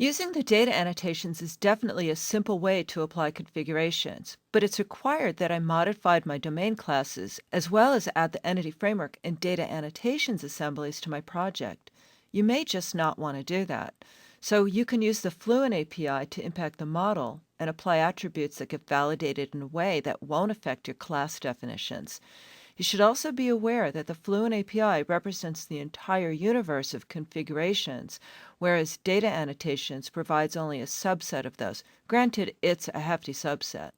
Using the data annotations is definitely a simple way to apply configurations, but it's required that I modified my domain classes as well as add the entity framework and data annotations assemblies to my project. You may just not want to do that. So you can use the Fluent API to impact the model and apply attributes that get validated in a way that won't affect your class definitions. You should also be aware that the Fluent API represents the entire universe of configurations, whereas data annotations provides only a subset of those. Granted, it's a hefty subset.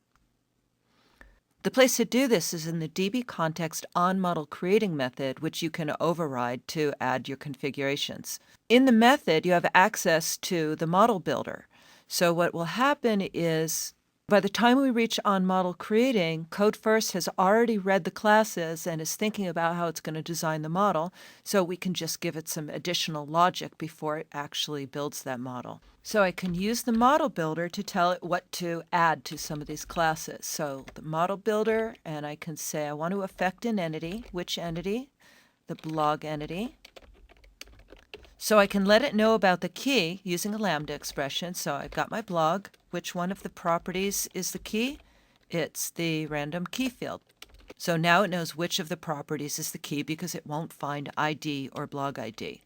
The place to do this is in the DB context onModelCreating method, which you can override to add your configurations. In the method, you have access to the model builder. So what will happen is by the time we reach onModelCreating, Code First has already read the classes and is thinking about how it's going to design the model, so we can just give it some additional logic before it actually builds that model. So I can use the model builder to tell it what to add to some of these classes. So the model builder, and I can say I want to affect an entity. Which entity? The blog entity. So I can let it know about the key using a lambda expression. So I've got my blog. Which one of the properties is the key? It's the random key field. So now it knows which of the properties is the key because it won't find ID or blog ID.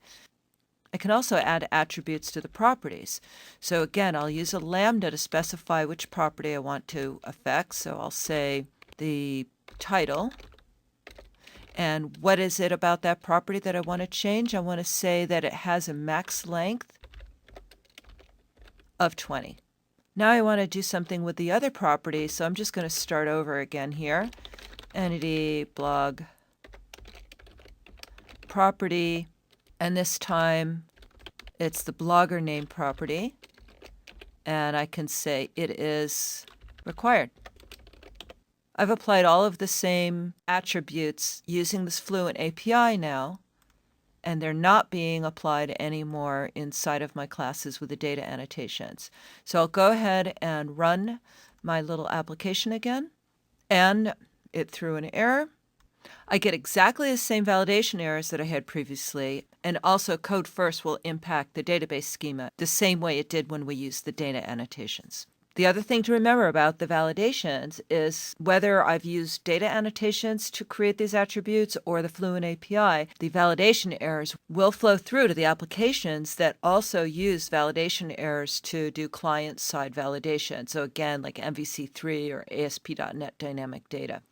I can also add attributes to the properties. So again, I'll use a lambda to specify which property I want to affect. So I'll say the title. And what is it about that property that I want to change? I want to say that it has a max length of 20. Now I want to do something with the other properties, so I'm just going to start over again here. Entity, blog, property, and this time it's the blogger name property. And I can say it is required. I've applied all of the same attributes using this Fluent API now, and they're not being applied anymore inside of my classes with the data annotations. So I'll go ahead and run my little application again, and it threw an error. I get exactly the same validation errors that I had previously, and also Code First will impact the database schema the same way it did when we used the data annotations. The other thing to remember about the validations is whether I've used data annotations to create these attributes or the Fluent API, the validation errors will flow through to the applications that also use validation errors to do client-side validation. So again, like MVC3 or ASP.NET Dynamic Data.